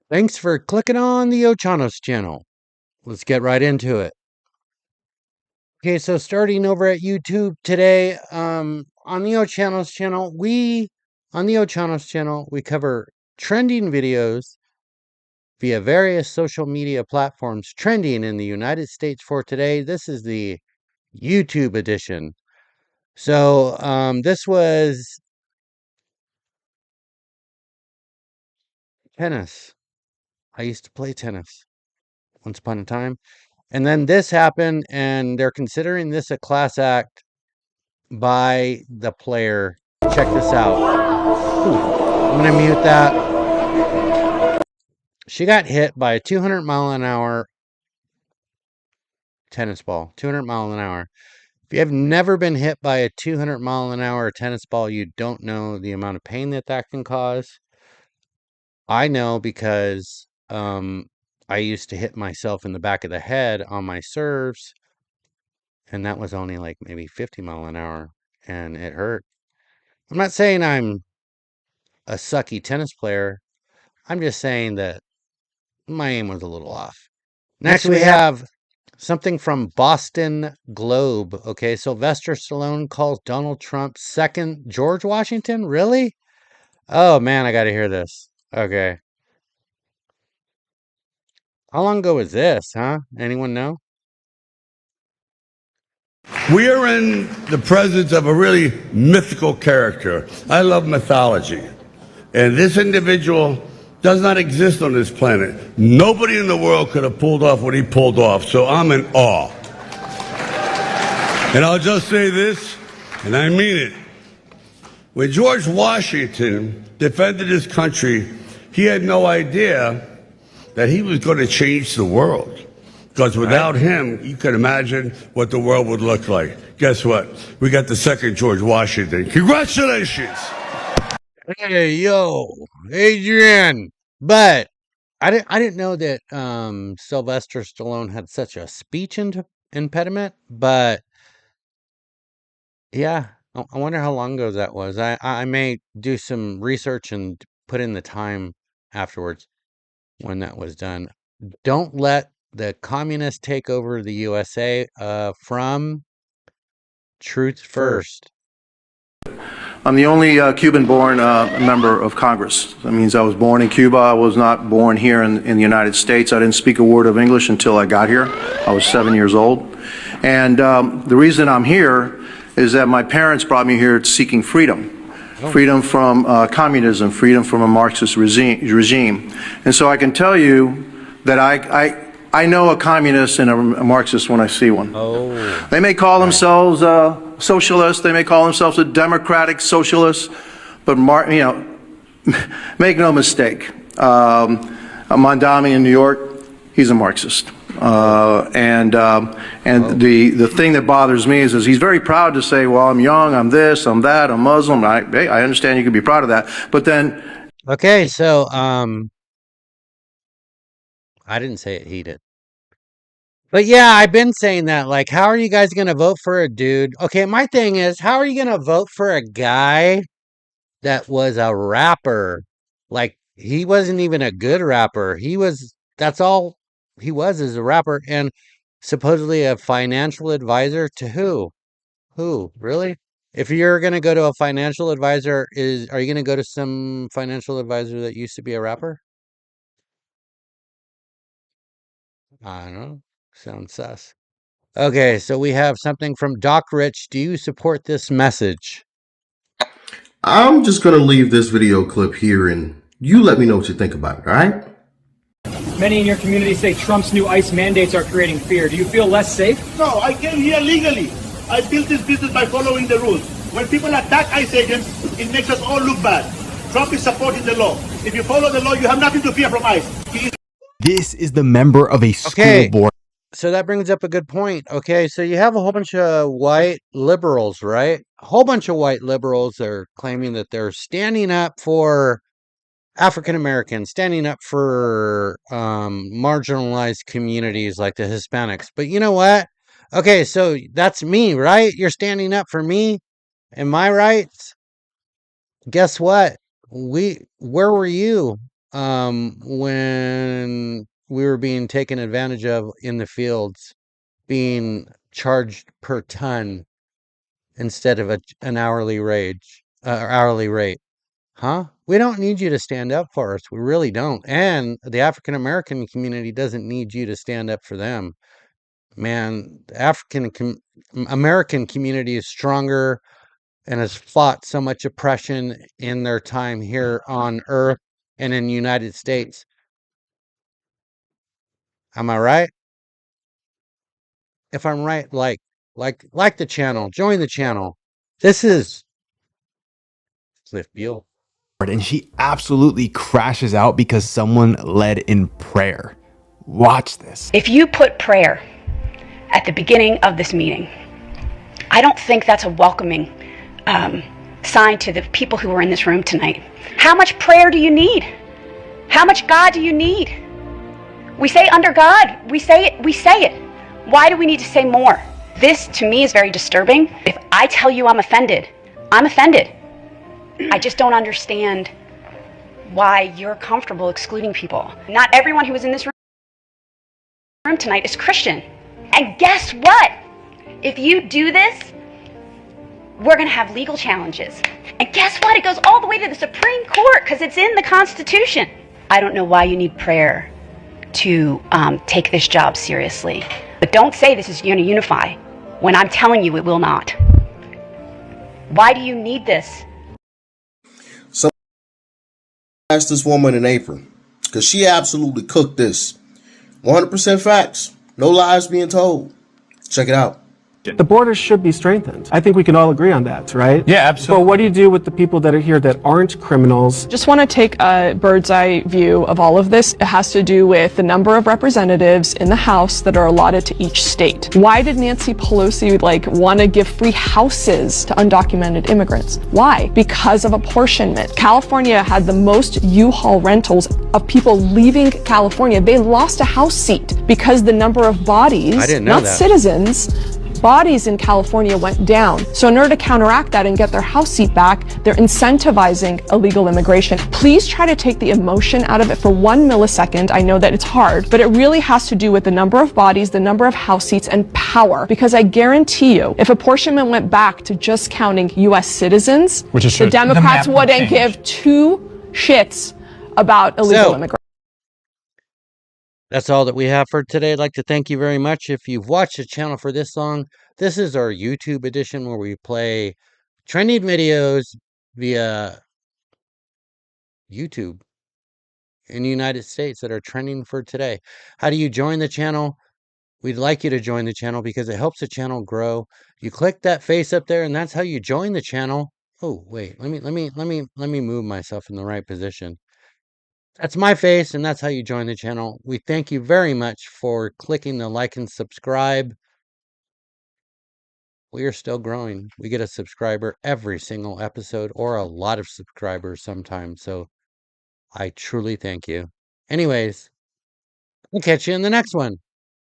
Thanks for clicking on the Ochanos channel. Let's get right into it. Okay, so starting over at YouTube today, on the Ochanos channel, we cover trending videos via various social media platforms trending in the United States for today. This is the YouTube edition. So, this was tennis. I used to play tennis once upon a time. And then this happened, and they're considering this a class act by the player. Check this out. Ooh, I'm going to mute that. She got hit by a 200 mile an hour tennis ball. 200 mile an hour. If you have never been hit by a 200 mile an hour tennis ball, you don't know the amount of pain that can cause. I know because I used to hit myself in the back of the head on my serves, and that was only like maybe 50 mile an hour, and it hurt. I'm not saying I'm a sucky tennis player. I'm just saying that my aim was a little off. Next, we have something from Boston Globe. Okay, Sylvester Stallone calls Donald Trump second George Washington. Really? Oh man, I got to hear this. Okay. How long ago was this, huh? Anyone know? We are in the presence of a really mythical character. I love mythology. And this individual does not exist on this planet. Nobody in the world could have pulled off what he pulled off, so I'm in awe. And I'll just say this, and I mean it. When George Washington defended his country, he had no idea that he was going to change the world. Because without him, you can imagine what the world would look like. Guess what? We got the second George Washington. Congratulations! Hey, yo, Adrian. But I didn't know that Sylvester Stallone had such a speech impediment. But yeah, I wonder how long ago that was. I may do some research and put in the time afterwards when that was done. Don't let the communists take over the USA. From Truth First. I'm the only Cuban-born member of Congress. That means I was born in Cuba. I was not born here in the United States. I didn't speak a word of English until I got here. I was 7 years old. And the reason I'm here is that my parents brought me here seeking freedom. Freedom from communism, freedom from a Marxist regime. And so I can tell you that I know a communist and a Marxist when I see one. Oh, They may call themselves socialists, they may call themselves a democratic socialist, but make no mistake, Mondami in New York, he's a Marxist. The thing that bothers me is he's very proud to say, well, I'm young, I'm this, I'm that, I'm Muslim. I understand you can be proud of that, but then... okay, so I didn't say it, he did. But yeah, I've been saying that. Like, how are you guys going to vote for a dude? Okay, my thing is, how are you going to vote for a guy that was a rapper? Like, he wasn't even a good rapper. That's all he was as a rapper. And supposedly a financial advisor to who? Who? Really? If you're going to go to a financial advisor, are you going to go to some financial advisor that used to be a rapper? I don't know. Sounds sus. Okay, so we have something from Doc Rich. Do you support this message? I'm just going to leave this video clip here and you let me know what you think about it, all right? Many in your community say Trump's new ICE mandates are creating fear. Do you feel less safe? No, I came here legally. I built this business by following the rules. When people attack ICE agents, it makes us all look bad. Trump is supporting the law. If you follow the law, you have nothing to fear from ICE. This is the member of a school board. So that brings up a good point. Okay, so you have a whole bunch of white liberals, right? A whole bunch of white liberals are claiming that they're standing up for African Americans, standing up for marginalized communities like the Hispanics. But you know what? Okay, so that's me, right? You're standing up for me and my rights. Guess what? Where were you when we were being taken advantage of in the fields, being charged per ton instead of an hourly rate. Huh? We don't need you to stand up for us. We really don't. And the African American community doesn't need you to stand up for them. Man, the American community is stronger and has fought so much oppression in their time here on Earth and in the United States. Am I right? If I'm right, like the channel, join the channel. This is Cliff Beal. And she absolutely crashes out because someone led in prayer. Watch this. If you put prayer at the beginning of this meeting, I don't think that's a welcoming sign to the people who are in this room tonight. How much prayer do you need? How much God do you need? We say under God, we say it. Why do we need to say more? This to me is very disturbing. If I tell you I'm offended, I'm offended. I just don't understand why you're comfortable excluding people. Not everyone who is in this room tonight is Christian. And guess what? If you do this, we're going to have legal challenges. And guess what? It goes all the way to the Supreme Court because it's in the Constitution. I don't know why you need prayer to take this job seriously. But don't say this is going to unify when I'm telling you it will not. Why do you need this? So ask this woman in April, because she absolutely cooked this. 100% facts. No lies being told. Check it out. The border should be strengthened. I think we can all agree on that, right? Yeah, absolutely. But what do you do with the people that are here that aren't criminals? Just want to take a bird's eye view of all of this. It has to do with the number of representatives in the House that are allotted to each state. Why did Nancy Pelosi want to give free houses to undocumented immigrants? Why? Because of apportionment. California had the most U-Haul rentals of people leaving California. They lost a House seat because the number of bodies, not citizens, bodies in California went down. So in order to counteract that and get their House seat back, they're incentivizing illegal immigration. Please try to take the emotion out of it for 1 millisecond. I know that it's hard, but it really has to do with the number of bodies, the number of House seats, and power. Because I guarantee you, if apportionment went back to just counting U.S. citizens, the Democrats wouldn't give two shits about illegal immigration. That's all that we have for today. I'd like to thank you very much. If you've watched the channel for this long, this is our YouTube edition where we play trending videos via YouTube in the United States that are trending for today. How do you join the channel? We'd like you to join the channel because it helps the channel grow. You click that face up there and that's how you join the channel. Oh, wait, let me move myself in the right position. That's my face, and that's how you join the channel. We thank you very much for clicking the like and subscribe. We are still growing. We get a subscriber every single episode, or a lot of subscribers sometimes, so I truly thank you. Anyways, we'll catch you in the next one.